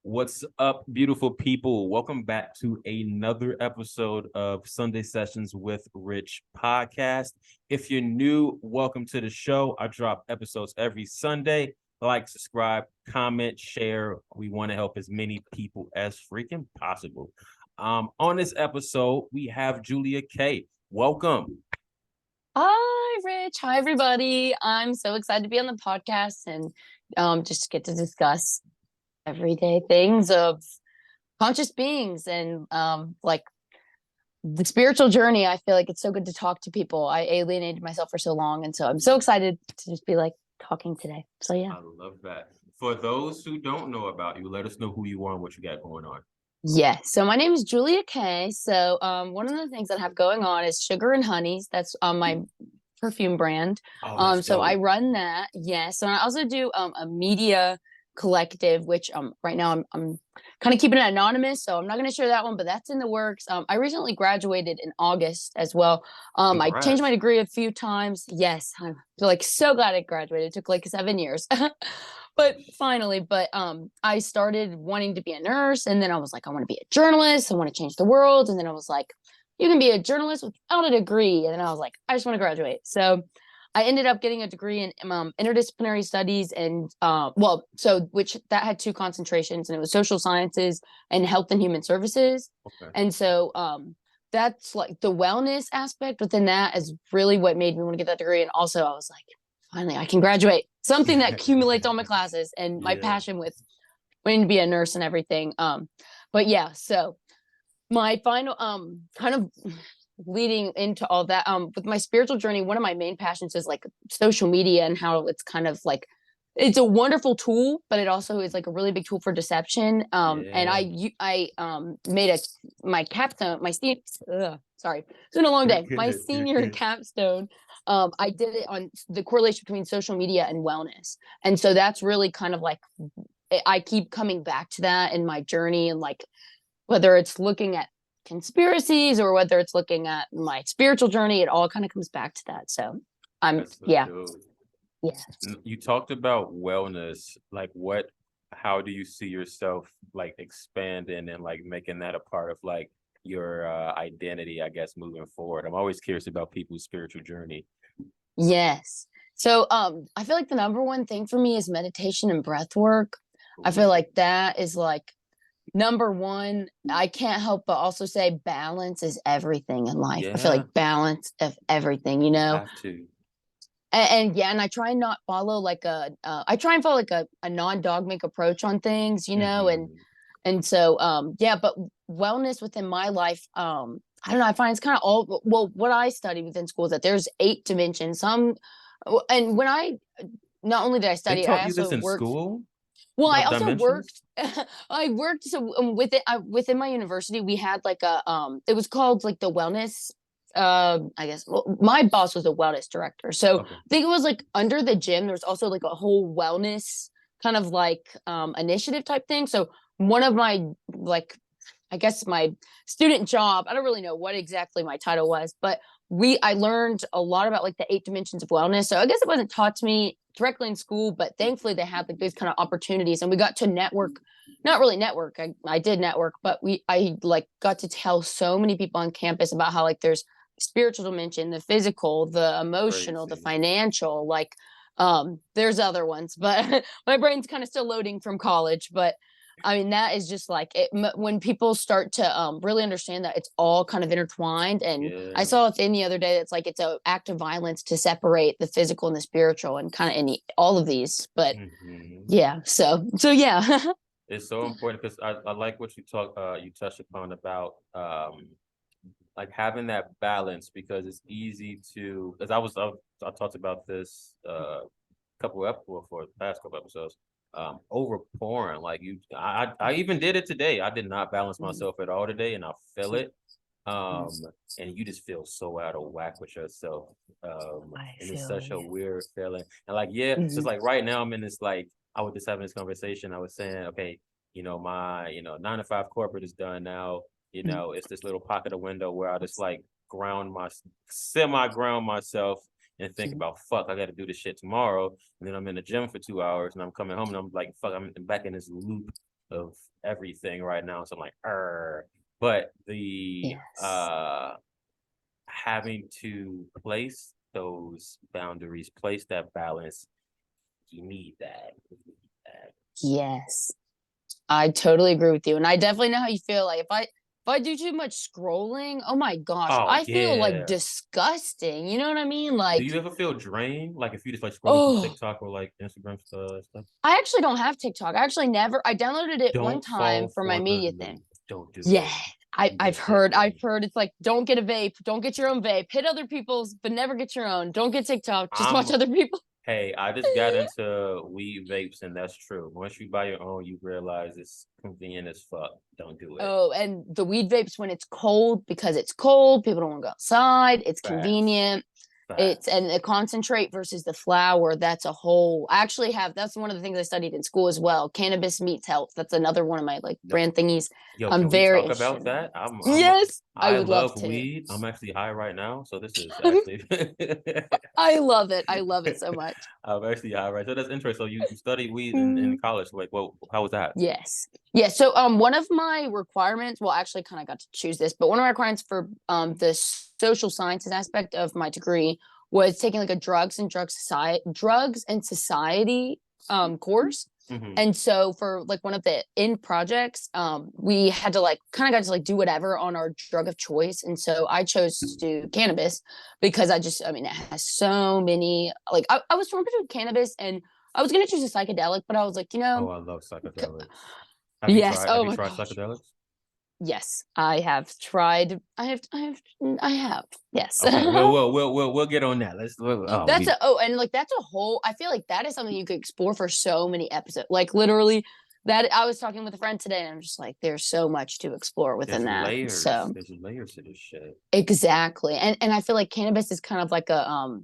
What's up, beautiful people? Welcome back to another episode of Sunday Sessions with Rich podcast. If you're new, welcome to the show. I drop episodes every Sunday. Like, subscribe, comment, share. We want to help as many people as freaking possible. On this episode, we have Julia K. Welcome. Hi, Rich. Hi, everybody. I'm so excited to be on the podcast and just get to discuss everyday things of conscious beings and like the spiritual journey. I feel like it's so good to talk to people. I alienated myself for so long, and so I'm so excited to just be like talking today. So yeah. I love that. For those who don't know about you, let us know who you are and what you got going on. Yes. So my name is Julia K. So one of the things that I have going on is Sugar and Honeys. That's my perfume brand. So I run that. Yes. And I also do a media collective, which right now I'm kind of keeping it anonymous, so I'm not going to share that one, but that's in the works. I recently graduated in August as well. I changed my degree a few times. Yes, I'm like so glad I graduated. It took like 7 years. But finally, I started wanting to be a nurse, and then I was like, I want to be a journalist. I want to change the world. And then I was like, you can be a journalist without a degree. And then I was like, I just want to graduate. So I ended up getting a degree in interdisciplinary studies and which that had two concentrations, and it was social sciences and health and human services. Okay. And so that's like the wellness aspect within that is really what made me want to get that degree. And also I was like, finally, I can graduate. Something that accumulates all my classes and my passion with wanting to be a nurse and everything. But yeah, so my final kind of leading into all that with my spiritual journey, one of my main passions is like social media and how it's kind of like it's a wonderful tool, but it also is like a really big tool for deception. And I made my capstone, sorry, it's been a long day. My senior capstone, I did it on the correlation between social media and wellness. And so that's really kind of like, I keep coming back to that in my journey, and like, whether it's looking at conspiracies or whether it's looking at my spiritual journey, it all kind of comes back to that. So You talked about wellness, like how do you see yourself like expanding and like making that a part of like your identity, I guess, moving forward? I'm always curious about people's spiritual journey. Yes. So I feel like the number one thing for me is meditation and breath work. I feel like that is like number one. I can't help but also say balance is everything in life. I feel like balance of everything, you know. Have to. And I try and not follow like I try and follow like a non-dogmatic approach on things, you know, and so but wellness within my life, I don't know, I find it's kind of all, well, what I studied within school is that there's 8 dimensions. And when not only did I study, I also worked. School? Well, I also worked. I worked within my university. We had like it was called like the wellness. I guess my boss was a wellness director, so I think it was like under the gym. There was also like a whole wellness kind of like initiative type thing. So one of my like, I guess my student job, I don't really know what exactly my title was, but I learned a lot about like the 8 dimensions of wellness. So I guess it wasn't taught to me directly in school, but thankfully they had like these kind of opportunities, and we got to network. Not really network. I did network, but I like got to tell so many people on campus about how like there's spiritual dimension, the physical, the emotional, the financial, like there's other ones, but my brain's kind of still loading from college. But I mean, that is just like it, when people start to really understand that it's all kind of intertwined. And I saw a thing the other day that's like it's an act of violence to separate the physical and the spiritual, and kind of in all of these. But so yeah. It's so important because I like what you touched upon about like having that balance, because it's easy to, because I talked about this for the past couple episodes, over pouring. Like I even did it today. I did not balance myself at all today, and I feel it. And you just feel so out of whack with yourself. And it's such a weird feeling. And like, it's just like right now I'm in this, like, I was just having this conversation. I was saying, okay, my 9 to 5 corporate is done now. It's this little pocket of window where I just like semi-ground myself and think about, fuck, I got to do this shit tomorrow. And then I'm in the gym for 2 hours and I'm coming home and I'm like, fuck, I'm back in this loop of everything right now. So I'm like, but the having to place those boundaries, place that balance, you need that. Yes, I totally agree with you. And I definitely know how you feel. Like if I do too much scrolling, oh my gosh, Oh I feel like yeah. disgusting. You know what I mean? Do Like, you ever feel drained? Like if you just like scrolling through oh, TikTok or like Instagram stuff? I actually don't have TikTok. I actually never, I downloaded it one Don't time fall for my for the media thing. loop. Don't do Yeah. it. I, You I've get addicted. I've heard it's like, don't get a vape, don't get your own vape, hit other people's, but never get your own. Don't get TikTok, just watch I'm other people. Hey, I just got into weed vapes, and that's true. Once you buy your own, you realize it's convenient as fuck. Don't do it. Oh, and the weed vapes when it's cold, because it's cold, people don't want to go outside, it's Facts. convenient. It's Facts. and the concentrate versus the flower, that's a whole I actually have that's one of the things I studied in school as well. Cannabis meets health. That's another one of my like No. brand thingies. Yo, I'm can we very talk interested about in. that? Yes, I I would love love to. weed. I'm actually high right now, so this is actually I love it. I love it so much. I'm actually high right. So that's interesting. So you studied weed in Mm. college. Like, well, how was that? Yes. Yeah. So one of my requirements, well, actually kind of got to choose this, but one of my requirements for the social sciences aspect of my degree was taking like a drugs and society course. Mm-hmm. And so for like one of the end projects, we had to like kind of got to like do whatever on our drug of choice. And so I chose to do cannabis because I mean, it has so many, like I was torn between cannabis and I was going to choose a psychedelic, but I was like, Oh, I love psychedelics. yes. Have Oh you my tried gosh. psychedelics? Yes, I have tried. I have. Yes. Okay, we'll get on that. That's and like that's a whole I feel like that is something you could explore for so many episodes. Like literally that I was talking with a friend today and I'm just like there's so much to explore within that. So There's layers to this shit. exactly. And I feel like cannabis is kind of like a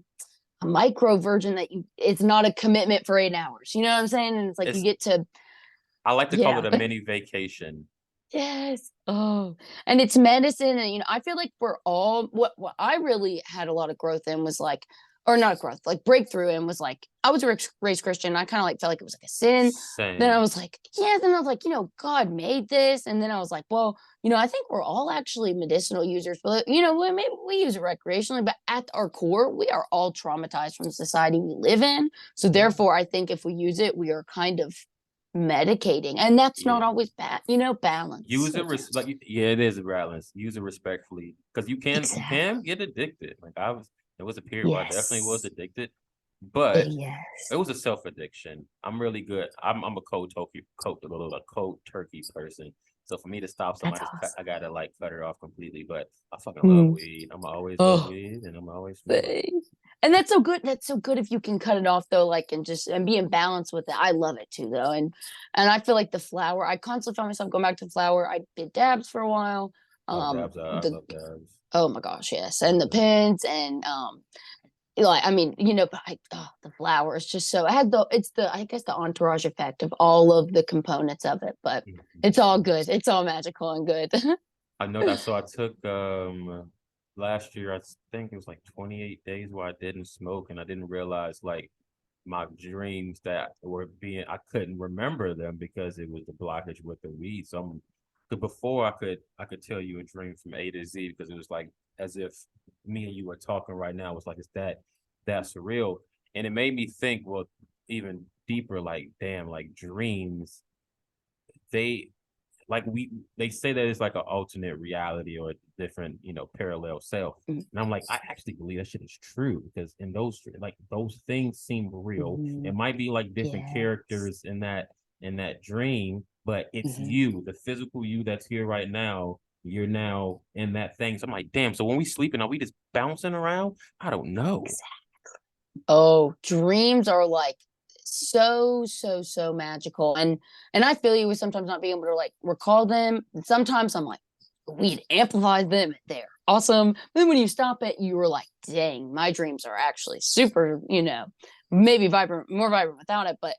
micro version that you it's not a commitment for 8 hours. You know what I'm saying? And it's like you It's get to I like to call yeah. it a mini vacation. Yes. Oh, and it's medicine. And, I feel like we're all what I really had a lot of growth in was like, or not growth, like breakthrough in was like, I was raised Christian. I kind of like felt like it was like a sin. Then I Same. was like, yeah. Then I was like, God made this. And then I was like, well, I think we're all actually medicinal users. But, maybe we use it recreationally, but at our core, we are all traumatized from the society we live in. So Yeah. therefore, I think if we use it, we are kind of medicating and that's not Yeah. always bad balance. Use it like yeah, it is balance. Use it respectfully because you Exactly. can get addicted. Like there was a period where I definitely was Yes. addicted, but Yes. it was a self addiction. I'm really good. I'm a cold turkey person. So for me to stop That's somebody, I awesome. gotta like cut it off completely. But I fucking love Mm. weed. I'm always love Oh, weed, and I'm always smoke. thanks. And that's so good. That's so good if you can cut it off though, like and be in balance with it. I love it too though. And I feel like the flower, I constantly find myself going back to flower. I did dabs for a while. Oh, dabs! I The love dabs. oh my gosh, yes. I And love the dabs. pins and like I mean, but the flower is just so it had the I guess the entourage effect of all of the components of it, but it's all Mhm. good. It's all magical and good. I know that. So I took last year. I think it was like 28 days where I didn't smoke, and I didn't realize like my dreams that were being I couldn't remember them because it was the blockage with the weed. So before I could tell you a dream from A to Z because it was like as if me and you were talking right now. It was like it's that surreal, and it made me think well even deeper. Like damn, like dreams they like they say that it's like an alternate reality or a different parallel self, and I'm like I actually believe that shit is true because in those things seem real. It Mhm. might be like different Yes. characters in that dream, but it's Mhm. you, the physical you that's here right now. You're now in that thing. So I'm like damn, so when we sleeping are we just bouncing around? I don't know. Oh, dreams are like so magical. And I feel you with sometimes not being able to like recall them. And sometimes I'm like, we'd amplify them. They're awesome. But then when you stop it, you were like, dang, my dreams are actually super, maybe more vibrant without it. But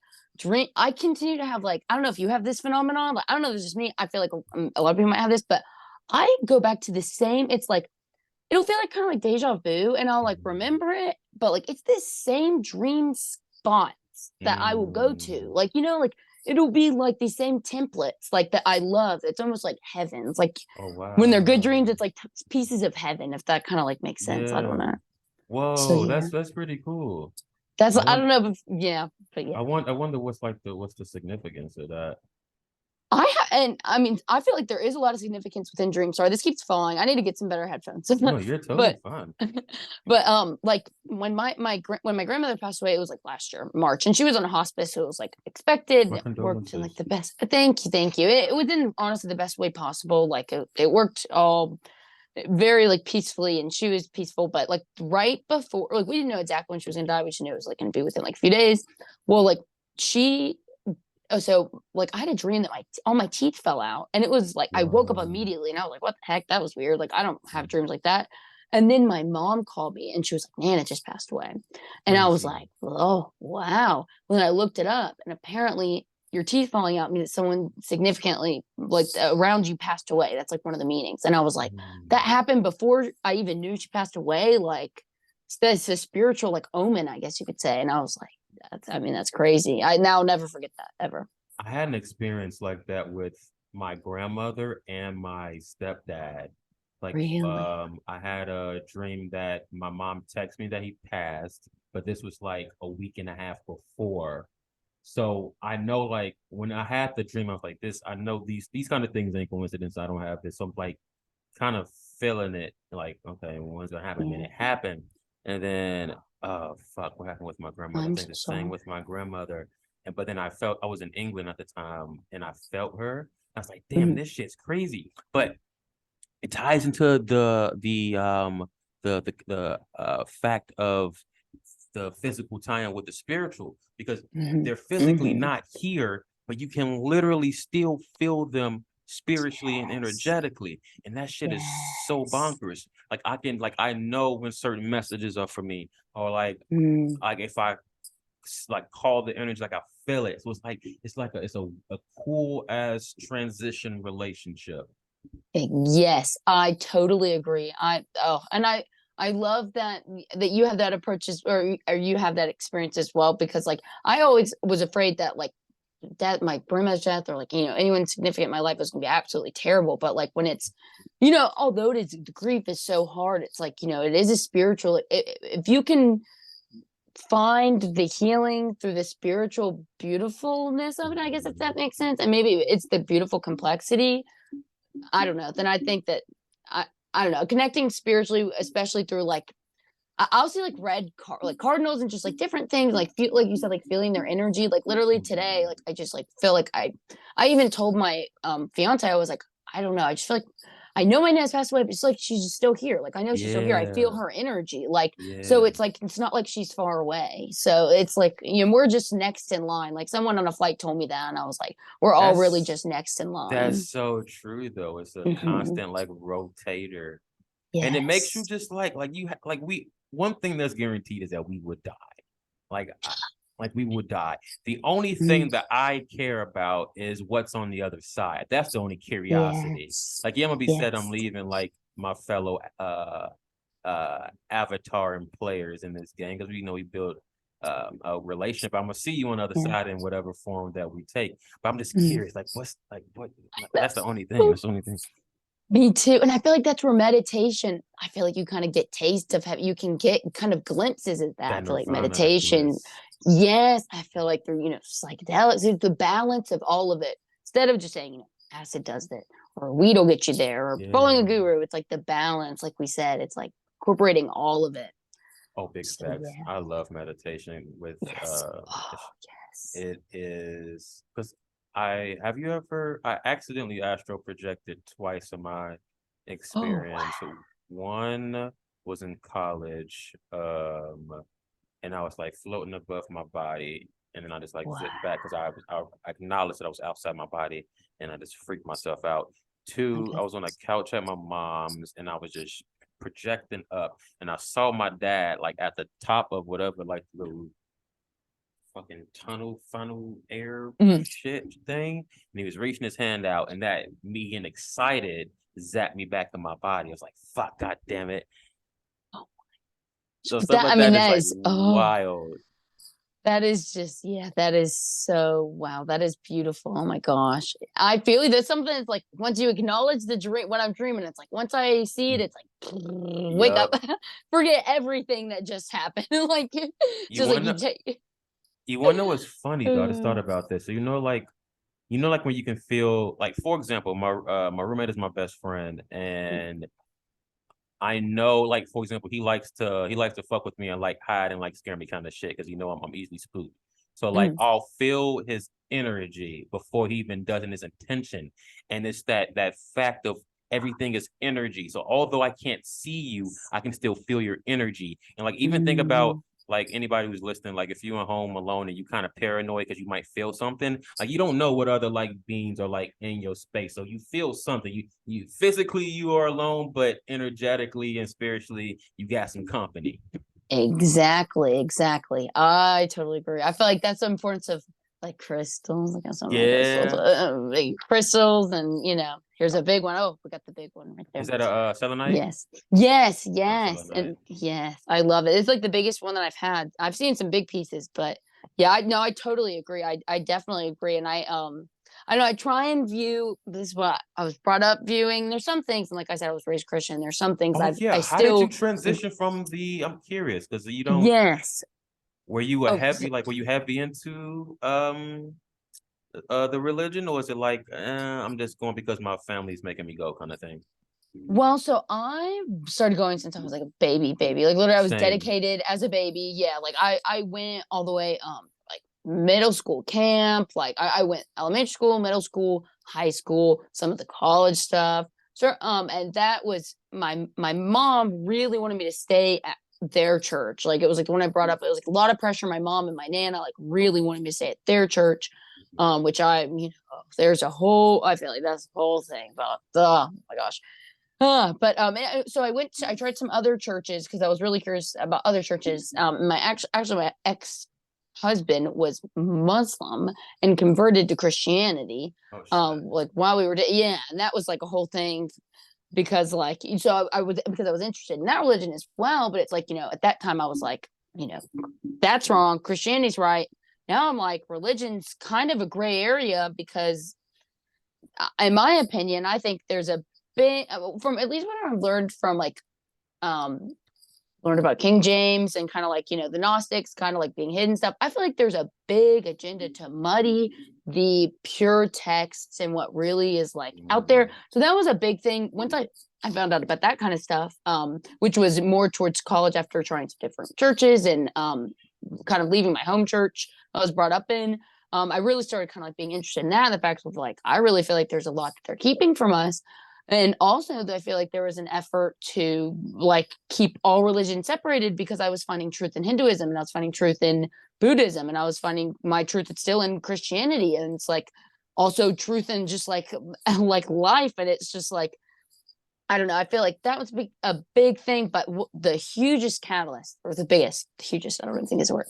I continue to have like, I don't know if you have this phenomenon. Like, I don't know if it's just me. I feel like a lot of people might have this, but I go back to the same, it's like it'll feel like kind of like deja vu and I'll like Mm, remember it, but like it's this same dream spots that I will go to. mm, Like, like it'll be like the same templates like that I love. It's almost like heaven. It's like Oh when they're good dreams, wow. it's like pieces of heaven, if that kind of like makes sense. I don't Yeah. know. So Whoa, yeah, that's pretty cool. that's I I want don't know, yeah, but yeah. I wonder what's like what's the significance of that. And I mean, I feel like there is a lot of significance within dreams. Sorry, this keeps falling. I need to get some better headphones. No, you're totally but fine. but like when when my grandmother passed away, it was like last year, March, and she was on a hospice, so it was like expected. My It worked in like condolences. the best. Thank you. It was in honestly the best way possible. Like it worked all very like peacefully, and she was peaceful. But like right before, like we didn't know exactly when she was gonna die. We just knew it was like gonna be within like a few days. Well, like she oh, so like I had a dream that all my teeth fell out, and it was like I woke up Whoa. immediately, and I was like, "What the heck? That was weird." Like I don't have dreams like that. And then my mom called me, and she was like, "Nana just passed away," and I was Crazy. like, "Oh wow!" When I looked it up, and apparently your teeth falling out means that someone significantly like around you passed away. That's like one of the meanings. And I was like, that Mm. happened before I even knew she passed away. Like it's a spiritual like omen, I guess you could say. And I was like, I mean, that's crazy. I now never forget that ever. I had an experience like that with my grandmother and my stepdad. Like, Really? I had a dream that my mom texted me that he passed, but this was like a week and a half before. So I know, like, when I had the dream, I was like, "This, I know these kind of things ain't coincidence. I don't have this." So I'm like, kind of feeling it, like, okay, when's gonna happen? And Yeah. it happened, and then, fuck, what happened with my grandmother? I I'm think so the same sorry. with my grandmother. And but then I felt I was in England at the time, and I felt her. I was like, damn, Mhm. this shit's crazy. But it ties into the fact of the physical tie-in with the spiritual, because Mhm. they're physically Mhm. not here, but you can literally still feel them spiritually and Yes. energetically, and that shit is so Yes. bonkers. Like I know when certain messages are for me, or Mm. like if I like call the energy, like I feel it. So it's like a cool ass transition relationship. Yes, I totally agree. And I love that you have that approach or you have that experience as well, because like I always was afraid that like that my grandma's death or like anyone significant in my life was gonna be absolutely terrible. But like when it's although it is the grief is so hard, it's like it is a spiritual. If you can find the healing through the spiritual beautifulness of it, I guess if that makes sense, and maybe it's the beautiful complexity. I don't know. Then I think that I I don't know, connecting spiritually, especially through like I'll see like like cardinals and just like different things, like like you said, like feeling their energy. Like literally today, like I just like feel like I even told my fiance, I was like, I don't know, I just feel like I know my nan's passed away, but it's like she's still here. Like I know she's still here. I feel Yeah, her energy. Like so yeah. it's like it's not like she's far away. So it's like we're just next in line. Like someone on a flight told me that, and I was like, we're all really That's just next in that's line. so true though. It's a Hmm. constant like rotator, and it makes you Yes. just like like we one thing that's guaranteed is that we would die. Like like we would die. The only Mm. thing that I care about is what's on the other side. That's the only curiosity. Yes. Like yeah, I'm gonna be said I'm Yes. leaving like my fellow avatar and players in this game, because we know we build a relationship. I'm gonna see you on the other Yeah. side in whatever form that we take. But I'm just Mm. curious, like what's like what that's the That's only thing. That's the only thing. Me too. And I feel like that's where meditation, I feel like you kind of get taste of you can get kind of glimpses of that. That I feel like nirvana, that meditation, bliss. yes, I feel like through, psychedelics, it's the balance of all of it. Instead of just saying, acid does that, or weed will get you there, or following a Yeah. guru, it's like the balance, like we said, it's like incorporating all of it. Oh, big So facts. yeah. I love meditation with Yes. Oh, yes. it is because I accidentally astral projected twice in my Oh, experience. One was in college, and I was like floating above my body, and then I just like wow. flipped back because I acknowledged that I was outside my body, and I just freaked myself out. Two, I Okay. was on a couch at my mom's, and I was just projecting up, and I saw my dad like at the top of whatever like little fucking tunnel funnel air Mhm. shit thing, and he was reaching his hand out, and that me getting excited zapped me back to my body. I was like, "Fuck, god damn it!" So stuff That, I like mean, that is that like is, oh, wild. That is just, yeah, that is so, wow, that is beautiful. Oh my gosh. I feel like there's something that's like, once you acknowledge the dream, what I'm dreaming, it's like, once I see it, it's like, wake up, Yup. forget everything that just happened. Like, You just like you wanna take, you wanna know what's funny though? I just thought uh, about this. So like when you can feel like, for example, my roommate is my best friend, and I know, like, for example, he likes to fuck with me and like hide and like scare me kind of shit because I'm easily spooked. So like mm, I'll feel his energy before he even does in his intention. And it's that fact of everything is energy. So although I can't see you, I can still feel your energy. And like even think about mm, like anybody who's listening, like if you're at home alone and you kind of paranoid because you might feel something, like you don't know what other like beings are like in your space. So you feel something. You physically you are alone, but energetically and spiritually you got some company. exactly, exactly. I totally agree. I feel like that's the importance of like crystals. Like some like crystals, Yeah. like crystals, and here's a big one. Oh, we got the big one right Is there. that a selenite? Yes, yes, Selenite. yes, and yes, I love it. It's like the biggest one that I've had. I've seen some big pieces, but yeah, I no, I totally agree. I definitely agree, and I know I try and view this is what I was brought up viewing. There's some things, and like I said, I was raised Christian. There's some things Oh I yeah. How did you still transition from the I'm curious because you don't yes. were you a Oh, heavy like were you heavy into the religion, or is it like I'm just going because my family's making me go kind of thing? well, so I started going since I was like a baby. Like literally I was Same. dedicated as a baby. Yeah, like I went all the way like middle school camp. Like I went elementary school, middle school, high school, some of the college stuff. So and that was my mom really wanted me to stay at their church. Like it was like the one I brought up, it was like a lot of pressure. My mom and my nana like really wanted me to stay at their church. Which there's a whole I feel like that's the whole thing about oh my gosh. But so I tried some other churches because I was really curious about other churches. Actually my ex-husband was Muslim and converted to Christianity. Oh shit. Like while we were yeah, and that was like a whole thing because like so I was because I was interested in that religion as well. But it's like at that time I was like that's wrong, Christianity's right. Now I'm like religion's kind of a gray area because in my opinion, I think there's a big from at least what I've learned from like um learned about King James and kind of like the Gnostics kind of like being hidden stuff. I feel like there's a big agenda to muddy the pure texts and what really is like out there. So that was a big thing once I found out about that kind of stuff, which was more towards college after trying some different churches and kind of leaving my home church I was brought up in. I really started kind of like being interested in that. The fact of like, I really feel like there's a lot that they're keeping from us. And also I feel like there was an effort to like keep all religion separated because I was finding truth in Hinduism and I was finding truth in Buddhism and I was finding my truth it's still in Christianity. And it's like also truth in just like like life. And it's just like I don't know. I feel like that was a big thing, but the hugest catalyst, or the biggest, hugest, I don't even think is a word.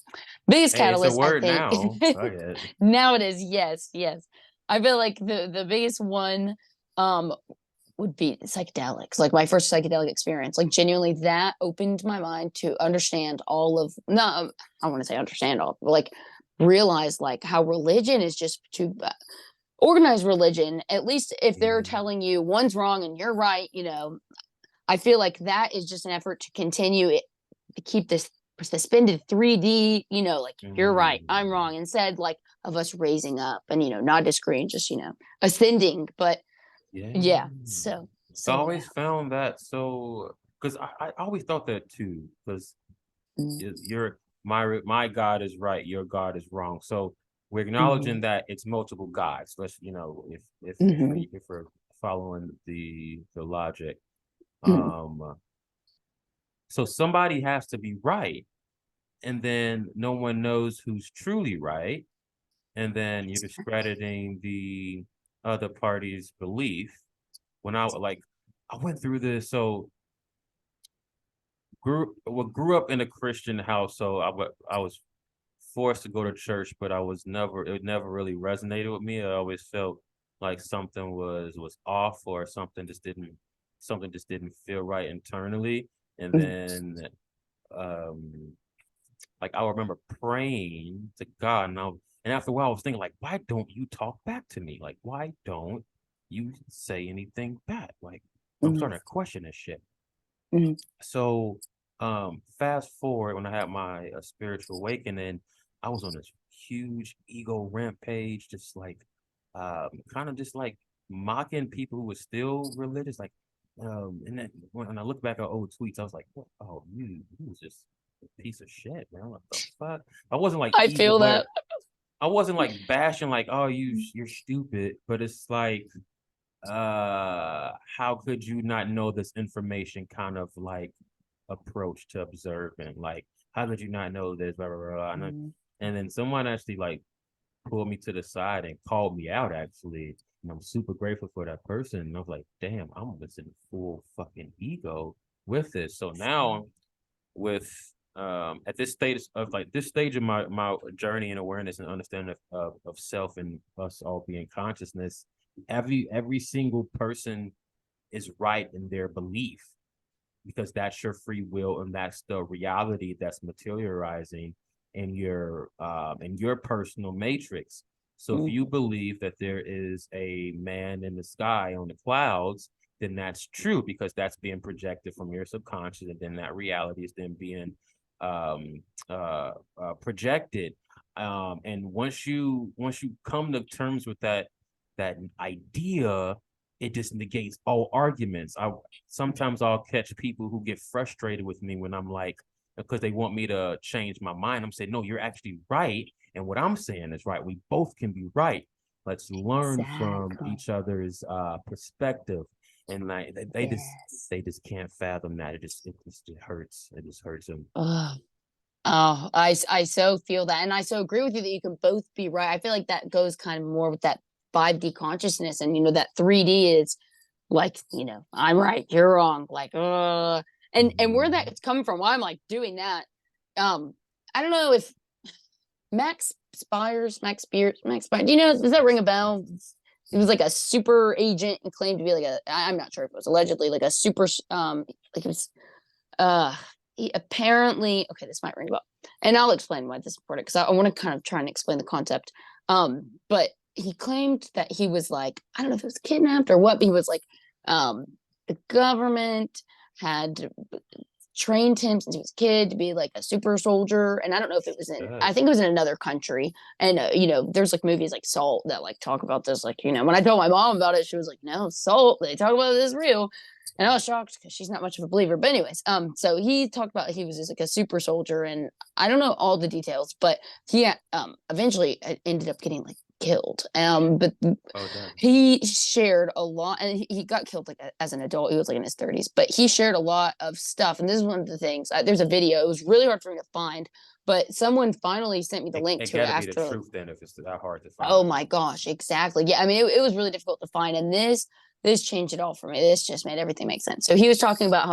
Biggest Hey, it's a catalyst, I word think. now. Fuck it. Now it is, yes, yes. I feel like the biggest one um would be psychedelics. Like my first psychedelic experience, like genuinely that opened my mind to understand all of no, I want to say understand all, but like realize like how religion is just too organized religion, at least if they're Yeah. telling you one's wrong and you're right, I feel like that is just an effort to continue it, to keep this suspended 3D, like you're right, I'm Mm. wrong, instead like of us raising up and, not disagreeing, just, ascending. But Yeah. yeah, so I yeah. always found that so because I always thought that too because Mm, you're my God is right, your God is wrong. So we're mhm, acknowledging that it's multiple gods. Let's mhm, if we're following the logic. mhm. So somebody has to be right, and then no one knows who's truly right, and then you're discrediting the other party's belief. When I went through this, so grew up in a Christian house, so I was forced to go to church, but it never really resonated with me. I always felt like something was off or something just didn't feel right internally. And then um like I remember praying to God, and after a while I was thinking like, why don't you talk back to me? Like, why don't you say anything back? Like, I'm Mhm. starting to question this shit. Mhm. So, fast forward when I had my spiritual awakening, I was on this huge ego rampage, just like, kind of just like mocking people who were still religious. Like, and then when I look back at old tweets, I was like, what? Oh, you was just a piece of shit, man. What the fuck? I wasn't like I evil, feel but that. I wasn't like bashing like, oh, you're stupid. But it's like, how could you not know this information kind of like approach to observing? Like, how could you not know this? Blah, blah, blah, blah. Mhm. And then someone actually like pulled me to the side and called me out actually. And I'm super grateful for that person. And I was like, damn, I'm just in full fucking ego with this. So now with at this stage of like this stage of my journey and awareness and understanding of self and us all being consciousness, every single person is right in their belief because that's your free will and that's the reality that's materializing in your personal matrix. So if you Mhm. believe that there is a man in the sky on the clouds, then that's true because that's being projected from your subconscious, and then that reality is then being um, projected. And once you come to terms with that idea, it just negates all arguments. Sometimes I'll catch people who get frustrated with me when I'm like, because they want me to change my mind. I'm saying, no, you're actually right. And what I'm saying is right. We both can be right. Let's learn from Exactly. each other's perspective. And like Yes. they just can't fathom that. It hurts. It just hurts them. Oh, oh, I so feel that. And I so agree with you that you can both be right. I feel like that goes kind of more with that 5D consciousness. And, that 3D is like, I'm right, you're wrong. Like, and where Mhm. that's coming from, why I'm like doing that. I don't know if Max Spears, do you know, does that ring a bell? He was like a super agent and claimed to be like I'm not sure if it was allegedly like a super, like it was, uh, he apparently, okay, this might ring a bell. And I'll explain why this is important because I want to kind of try and explain the concept. But he claimed that he was like, I don't know if it was kidnapped or what, but he was like, the government had trained him since he was a kid to be like a super soldier. And I don't know if it was I think it was in another country. And, there's like movies like Salt that like talk about this. Like, when I told my mom about it, she was like, no, Salt, they talk about this real. And I was shocked because she's not much of a believer. But anyways, so he talked about he was just like a super soldier, and I don't know all the details, but he eventually ended up getting like killed. But Oh, damn. he shared a lot, and he got killed like as an adult. He was like in his 30s, but he shared a lot of stuff. And this is one of the things. There's a video. It was really hard for me to find, but someone finally sent me the link It to it got to be the after like, truth then if it's that hard to oh find. my gosh, exactly. Yeah, I mean, it was really difficult to find, and this changed it all for me. This just made everything make sense. So he was talking about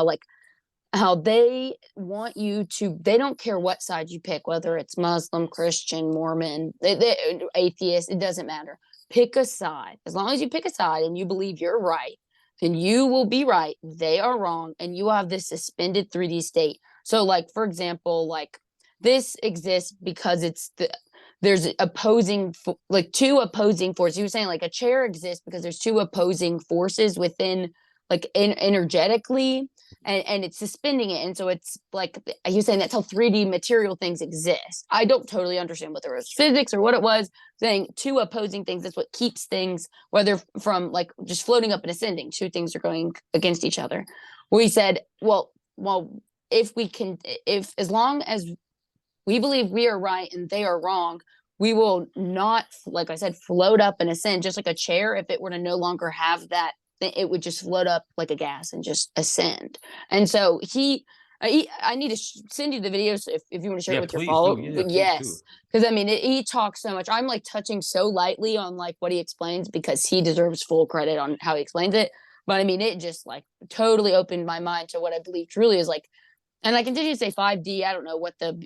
how they want you to, they don't care what side you pick, whether it's Muslim, Christian, Mormon, atheist, it doesn't matter. Pick a side. As long as you pick a side and you believe you're right, then you will be right. They are wrong, and you have this suspended 3D state. So, like, for example, like this exists because there's opposing, like two opposing forces. You were saying like a chair exists because there's two opposing forces within, like energetically, and it's suspending it. And so it's like you're saying that's how 3D material things exist. I don't totally understand whether it was physics or what it was, saying two opposing things. That's what keeps things, whether from like just floating up and ascending, two things are going against each other. We said, well, if we can, if as long as we believe we are right and they are wrong, we will not, like I said, float up and ascend. Just like a chair, if it were to no longer have that, it would just float up like a gas and just ascend. And so I need to send you the videos if you want to share it Yeah, with your please do. follow. Yeah, But please do. yes, because I mean, he talks so much. I'm like touching so lightly on like what he explains because he deserves full credit on how he explains it. But I mean, it just like totally opened my mind to what I believe truly is like, and I continue to say 5D. I don't know what the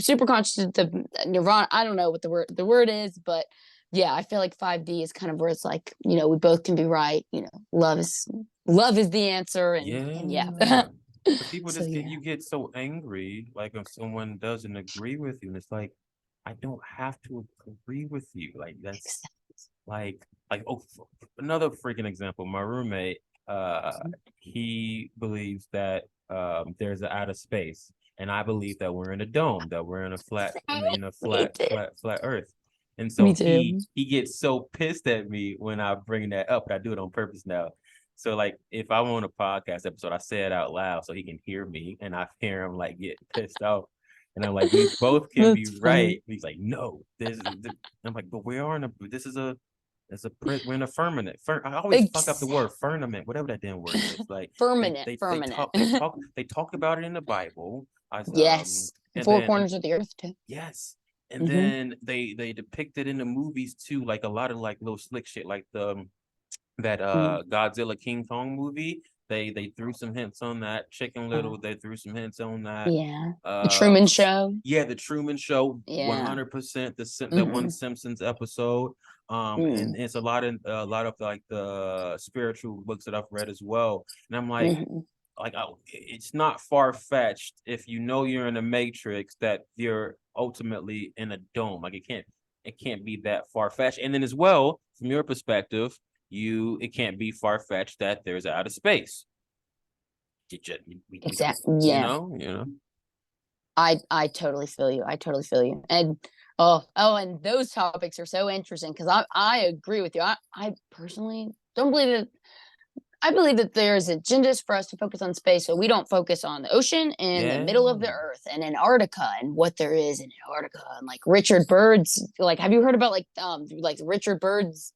super conscious, the nirvana. I don't know what the word is, but yeah, I feel like 5D is kind of where it's like we both can be right. Love is the answer, and yeah. Yeah. But people So just yeah. you get so angry, like if someone doesn't agree with you, and it's like, I don't have to agree with you. Like that's like oh, another freaking example. My roommate, he believes that there's an outer space, and I believe that we're in a dome, that we're in a flat, in a Me flat, too. flat Earth. And Me so too. he gets so pissed at me when I bring that up, but I do it on purpose now. So like if I'm on a podcast episode, I say it out loud so he can hear me, and I hear him like get pissed off. And I'm like, we both can be That's funny. right. He's like, no, this is. I'm like, but we are in a. This is a. It's a. We're in a firmament. I always fuck up the Ex- word firmament, whatever that damn word is. Like Firmament, firmament. they talk about it in the Bible. Yes. The And four then corners of the earth too. yes, and Hmm. then they depict it in the movies too, like a lot of like little slick shit, like the that Godzilla King Kong movie. They threw some hints on that. Chicken Uh, Little, they threw some hints on that. yeah. The Uh Truman Show. yeah, the Truman Show, Yeah. 100%. That one Hmm. Simpsons episode. And it's a lot of like the spiritual books that I've read as well. And I'm Hmm. like it's not far fetched if you know you're in a matrix that you're ultimately in a dome. Like it can't be that far fetched. And then as well, from your perspective, it can't be far fetched that there's outer space. Exactly. Yeah. You know. I totally feel you. I totally feel you. And and those topics are so interesting because I agree with you. I personally don't believe that. I believe that there's agendas for us to focus on space, so we don't focus on the ocean and the Yeah. middle of the earth and Antarctica and what there is in Antarctica and like Richard Byrd's. Like, have you heard about like Richard Byrd's?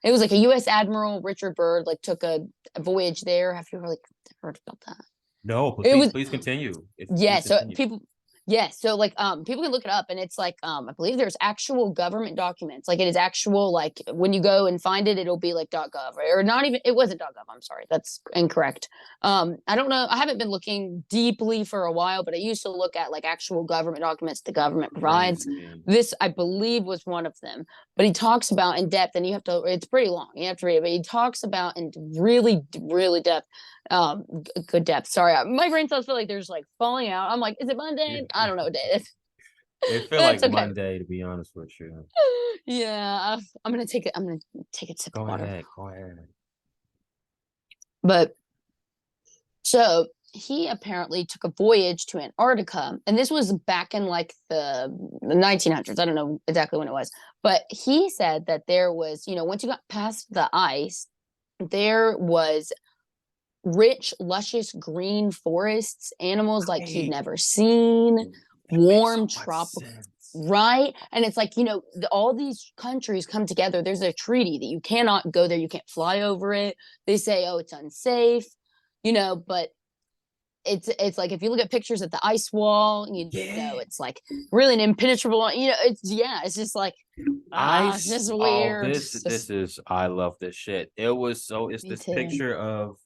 It was like a U.S. Admiral Richard Byrd like took a voyage there. Have you really heard about that? No, but It was please continue. yeah. Please So continue. people yeah, so like people can look it up and it's like I believe there's actual government documents. Like it is actual like when you go and find it, it'll be like .gov or not even it wasn't .gov. I'm sorry. That's incorrect. I don't know. I haven't been looking deeply for a while, but I used to look at like actual government documents the government provides. Crazy. This I believe was one of them. But he talks about in depth and you have to it's pretty long. You have to read it, but he talks about in really really depth good depth. Sorry, my brain cells feel like there's like falling out. I'm like, is it Monday? I don't know what day it is. It felt But like it's okay. Monday, to be honest with you. Yeah, I'm gonna take it. I'm gonna take a sip of Go water. ahead, go ahead. But so he apparently took a voyage to Antarctica, and this was back in like the 1900s. I don't know exactly when it was, but he said that there was, once you got past the ice, there was rich, luscious green forests, animals like he'd Right. never seen, That makes so warm much tropical, sense. right? And it's like, all these countries come together. There's a treaty that you cannot go there, you can't fly over it. They say, oh, it's unsafe, but it's like if you look at pictures of the ice wall, Yeah. it's like really an impenetrable, it's just like it's just weird. It's This just is I love this shit. It's me this too. picture of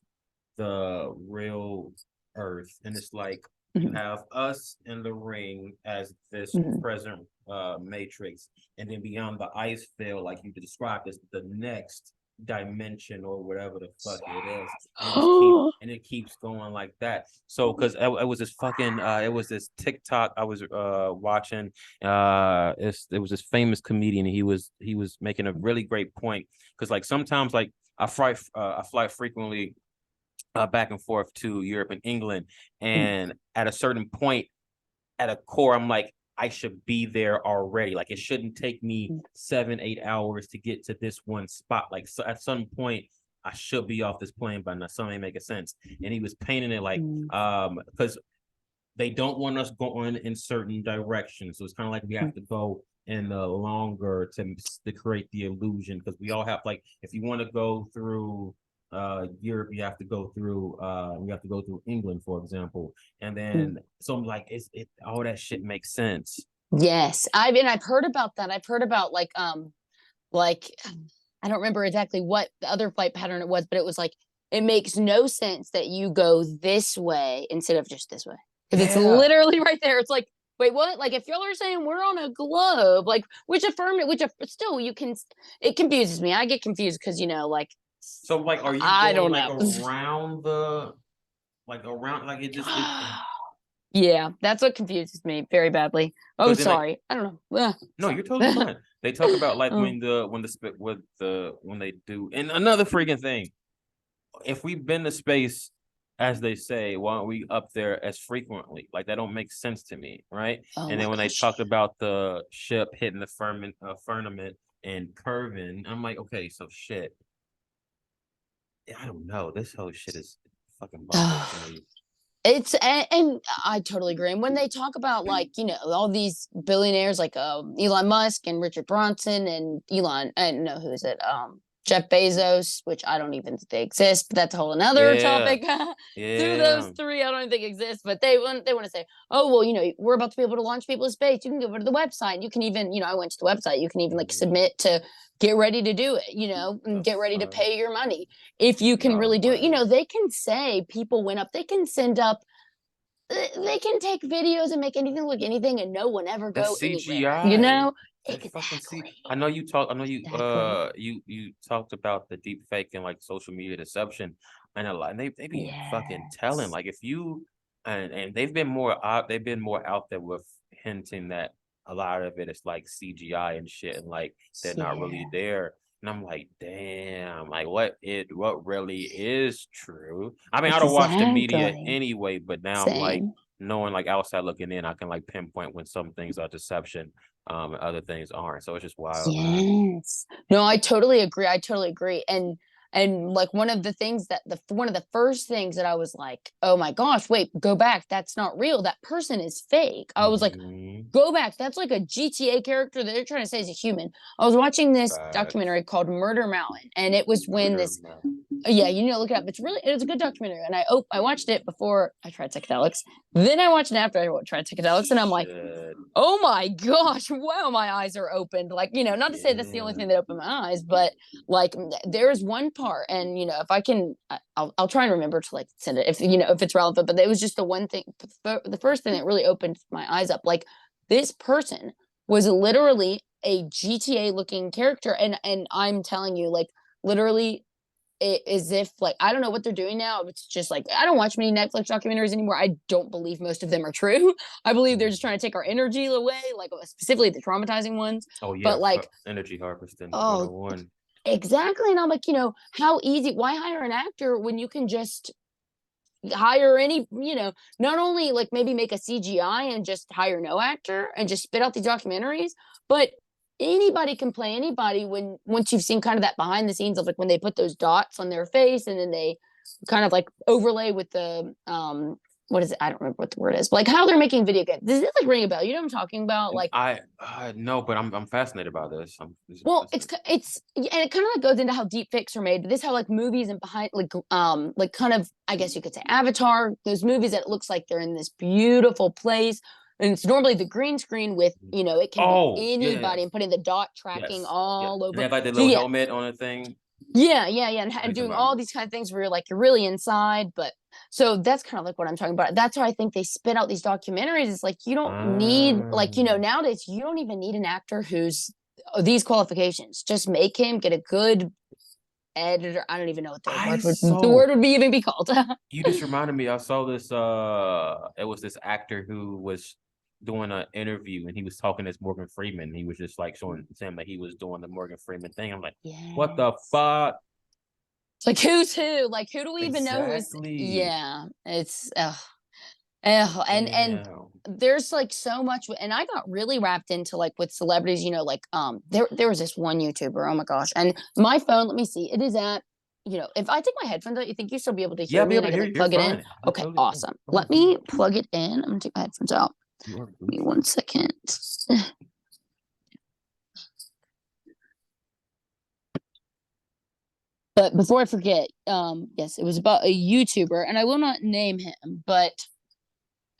the real Earth, and it's like you Mhm, have us in the ring as this mhm. present matrix, and then beyond the ice field, like you described, is the next dimension or whatever the fuck it is, and it keeps going like that. So because it was this fucking it was this TikTok I was watching. It was this famous comedian. He was making a really great point because like sometimes like I fly frequently back and forth to Europe and England. And at a certain point, at a core, I'm like, I should be there already. Like it shouldn't take me 7, 8 hours to get to this one spot. Like so at some point, I should be off this plane by now. Something ain't making sense. And he was painting it like because they don't want us going in certain directions. So it's kind of like we have to go in the longer to create the illusion because we all have like if you want to go through Europe, you have to go through England, for example. And then so I'm like, all that shit makes sense. Yes, I've heard about that. I've heard about like I don't remember exactly what the other flight pattern it was, but it was like it makes no sense that you go this way instead of just this way because it's Yeah. literally right there. It's like, wait, what? Like if y'all are saying we're on a globe, like still you can. It confuses me. I get confused because like So like, are you I going don't like know. around the like around, like it just it. Yeah, that's what confuses me very badly. Oh, sorry. I don't know. No, you're totally fine. They talk about like Oh. when they do, and another freaking thing. If we've been to space, as they say, why aren't we up there as frequently? Like that don't make sense to me, right? Oh And my then when they gosh. talked about the ship hitting the firmament and curving, I'm like, okay, so shit. I don't know. This whole shit is fucking bonkers to me. It's and I totally agree. And when they talk about like, you know, all these billionaires like Elon Musk and Richard Branson and Elon, I don't know who is it? Jeff Bezos, which I don't even think they exist, but that's a whole another Yeah, topic. Through those yeah. three, I don't even think exist, but they want to say, oh well, you know, we're about to be able to launch people to space. You can go to the website. You can even, you know, I went to the website. You can even like submit to get ready to do it, you know, and get ready to pay your money if you can really do it. You know, they can say people went up. They can send up. They can take videos and make anything look anything, and no one ever go That's anywhere. You CGI. know That fucking see. exactly. I know you talk. I know you. Exactly. You talked about the deep fake and like social media deception, and a lot. And they be fucking telling. Yes. Like if you and they've been more out. They've been more out there with hinting that a lot of it is like CGI and shit, and like they're not really Yeah. there. And I'm like, damn, like what really is true? I mean, I don't watch the media Exactly. anyway, but now I'm like Same. knowing like outside looking in, I can like pinpoint when some things are deception, and other things aren't. So it's just wild, man. Yes. No, I totally agree. I totally agree. And like one of the things that one of the first things that I was like, oh my gosh, wait, go back. That's not real. That person is fake. I was like, Mhm. go back. That's like a GTA character that they're trying to say is a human. I was watching this Facts. documentary called Murder Mountain, and it was when Murder this man. yeah, you need to look it up. It's a good documentary. And I watched it before I tried psychedelics. Then I watched it after I tried psychedelics, and I'm like, Shit. oh my gosh, wow, my eyes are opened. Like, you know, not to say that's the only Yeah. thing that opened my eyes, but like there's one part, and you know, if I can, I'll try and remember to like send it if you know if it's relevant. But it was just the one thing, the first thing that really opened my eyes up. Like this person was literally a GTA looking character, and I'm telling you, like literally as if like I don't know what they're doing now. It's just like I don't watch many Netflix documentaries anymore. I don't believe most of them are true. I believe they're just trying to take our energy away, like specifically the traumatizing ones. Oh yeah, But like, energy harvesting oh, 101. exactly. And I'm like, you know, how easy? Why hire an actor when you can just hire any? You know, not only like maybe make a CGI and just hire no actor and just spit out these documentaries, but anybody can play anybody when once you've seen kind of that behind the scenes of like when they put those dots on their face and then they kind of like overlay with the what is it? I don't remember what the word is, but like how they're making video games. Does it like ring a bell? You know what I'm talking about? Like I no, but I'm fascinated by this. well, it's and it kind of like goes into how deep fakes are made. But this how like movies and behind like kind of I guess you could say Avatar, those movies that it looks like they're in this beautiful place. And it's normally the green screen with, you know, it can be Oh anybody yes, and putting the dot tracking yes, yeah. all And they over. have like the So little yeah, helmet on the thing. yeah, I and need to doing remember. all these kind of things where you're like you're really inside. But so that's kind of like what I'm talking about. That's why I think they spit out these documentaries. It's like you don't need like you know Um, nowadays you don't even need an actor who's these qualifications. Just make him get a good editor. I don't even know what I the saw word would be even be called. you just reminded me. I saw this. It was this actor who was doing an interview and he was talking as Morgan Freeman. He was just like showing Sam that he was doing the Morgan Freeman thing. I'm like, what the Yes. fuck? It's like who's who? Like who do we even know who's? Exactly. Yeah, it's and Damn. there's like so much, and I got really wrapped into like with celebrities. You know, like there was this one YouTuber. Oh my gosh! And my phone. Let me see. It is at you know if I take my headphones out, you think you still be able to Yeah, hear I'll be me, and able I to can hear like you. You're plug it in. fine. You're Okay, totally fine. awesome. Come on, Let come on. me plug it in. I'm gonna take my headphones out. You are Give me Gucci. 1 second. But before I forget, yes, it was about a YouTuber, and I will not name him, but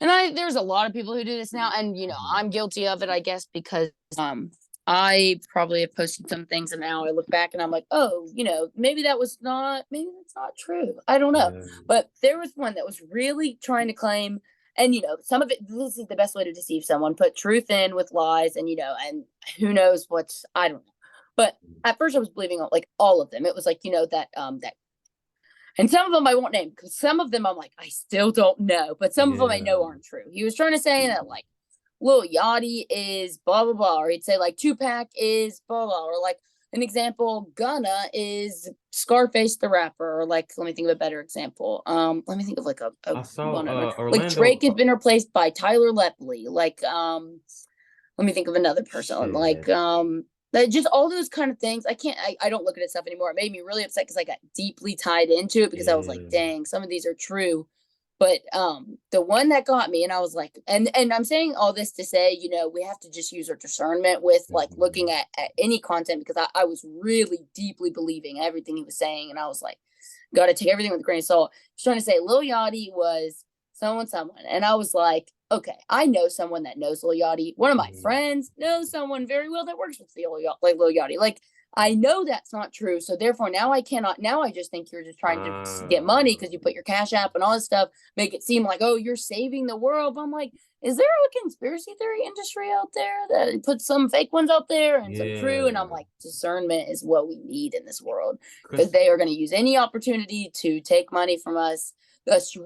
and there's a lot of people who do this now, and you know, Mhm. I'm guilty of it, I guess, because I probably have posted some things, and now I look back and I'm like, oh, you know, maybe that's not true. I don't know, Yeah. but there was one that was really trying to claim, and you know, some of it. This is the best way to deceive someone: put truth in with lies, and you know, and who knows what's I don't know. But at first, I was believing like all of them. It was like you know that And some of them I won't name, because some of them I'm like, I still don't know, but some of them I know aren't true. He was trying to say that like Lil Yachty is blah blah blah, or he'd say like Tupac is blah blah, or like an example, Gunna is Scarface the rapper, or like let me think of a better example. Let me think of like a I saw one like Orlando. Drake has been replaced by Tyler Lepley. Like let me think of another person. Like just all those kind of things. I don't look at this stuff anymore. It made me really upset because I got deeply tied into it, because I was like, dang, some of these are true. But the one that got me, and I was like, and I'm saying all this to say, you know, we have to just use our discernment with like looking at any content, because I was really deeply believing everything he was saying, and I was like, got to take everything with a grain of salt. He's trying to say Lil Yachty was someone, and I was like, okay, I know someone that knows Lil Yachty. One of my friends knows someone very well that works with Lil Yachty. Like, I know that's not true. So therefore, now I cannot. Now I just think you're just trying to get money because you put your Cash App and all this stuff, make it seem like, oh, you're saving the world. But I'm like, is there a conspiracy theory industry out there that puts some fake ones out there and some true? And I'm like, discernment is what we need in this world, because they are going to use any opportunity to take money from us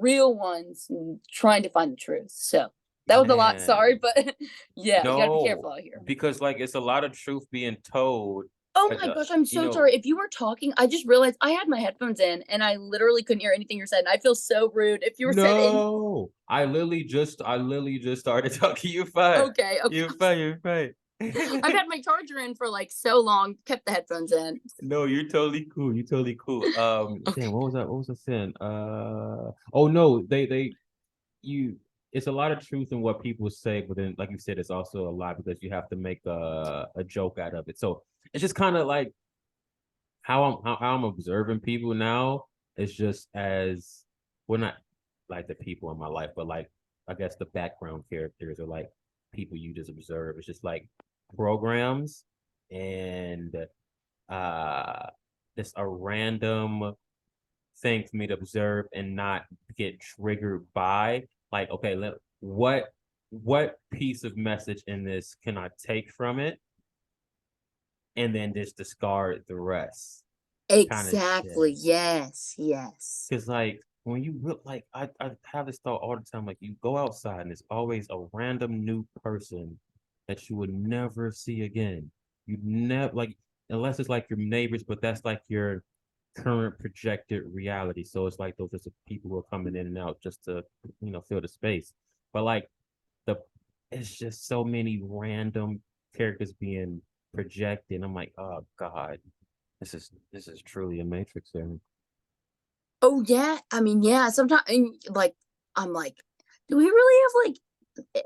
real ones, trying to find the truth. So that was a lot. Sorry, but yeah, you gotta be careful out here. Because like it's a lot of truth being told. Oh my gosh, I'm so sorry. If you were talking, I just realized I had my headphones in and I literally couldn't hear anything you said. And I feel so rude. If you were saying, no, I literally just started talking. You're fine. Okay. You're fine. You're fine. I've had my charger in for like so long, kept the headphones in. No, you're totally cool. You're totally cool. Okay. Damn, what was that? What was I saying? Oh no, it's a lot of truth in what people say, but then like you said, it's also a lot because you have to make a joke out of it. So it's just kind of like how I'm observing people now. It's just as well, not like the people in my life, but like I guess the background characters are like people you just observe. It's just like programs and it's a random thing for me to observe and not get triggered by. Like, okay, what piece of message in this can I take from it, and then just discard the rest. Exactly. Yes. Because like when you like, I have this thought all the time. Like you go outside and there's always a random new person that you would never see again. You never like unless it's like your neighbors, but that's like your current projected reality. So it's like those are people who are coming in and out just to fill the space. But like it's just so many random characters being projected. I'm like, oh God, this is truly a matrix there. Oh yeah. I mean, yeah. Sometimes, like, I'm like, do we really have like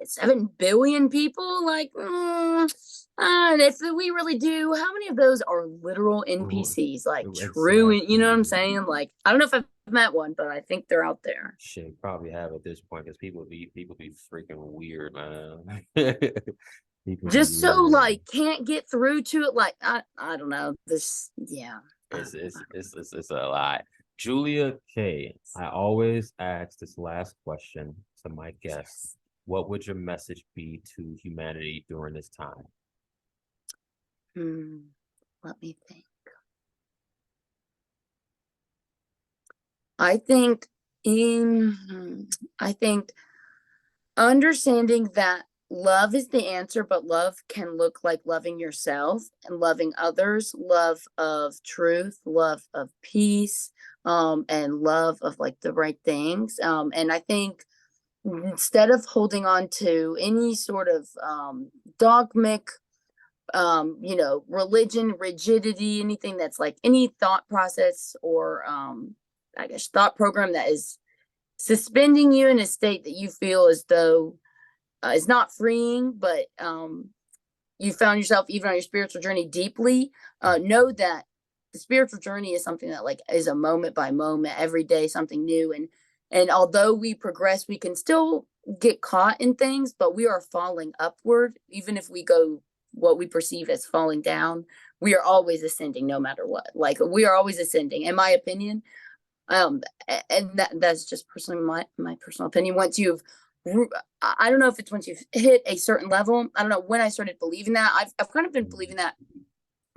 7 billion people? Like, and if we really do, how many of those are literal NPCs? Like, true, you know what I'm saying? Like, I don't know if I've met one, but I think they're out there. Shit, probably have at this point because people be freaking weird, man. Just so like can't get through to it. Like, I don't know. This, yeah. It's a lot. Julia K, I always ask this last question to my guests. What would your message be to humanity during this time? Let me think. I think understanding that love is the answer, but love can look like loving yourself and loving others, love of truth, love of peace, and love of like the right things. And I think instead of holding on to any sort of dogmatic religion, rigidity, anything that's like any thought process or I guess thought program that is suspending you in a state that you feel as though is not freeing, but you found yourself even on your spiritual journey deeply, know that the spiritual journey is something that like is a moment by moment, every day something new. And although we progress, we can still get caught in things, but we are falling upward. Even if we go what we perceive as falling down, we are always ascending no matter what. Like we are always ascending, in my opinion. And that's just personally my personal opinion. Once you've I don't know if it's once you've hit a certain level. I don't know when I started believing that. I've kind of been believing that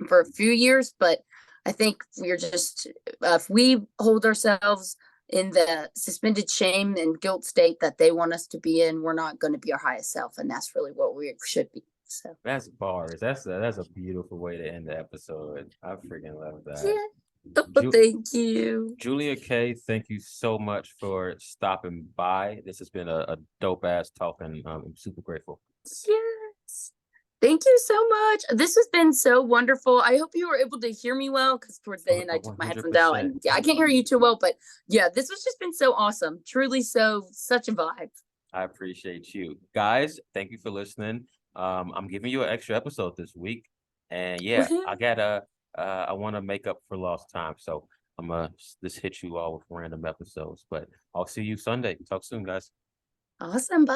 for a few years, but I think we're just, if we hold ourselves in the suspended shame and guilt state that they want us to be in, we're not going to be our highest self. And that's really what we should be. So That's bars. That's a beautiful way to end the episode. I freaking love that. yeah. Oh, thank you. Julia K, thank you so much for stopping by. This has been a dope ass talk, and I'm super grateful. Yes. Thank you so much. This has been so wonderful. I hope you were able to hear me well, because towards the end I took my headphones out and yeah, I can't hear you too well, but yeah, this was just been so awesome. Truly such a vibe. I appreciate you. Guys, thank you for listening. I'm giving you an extra episode this week. And yeah, I want to make up for lost time. So I'm gonna just hit you all with random episodes. But I'll see you Sunday. Talk soon, guys. Awesome. Bye.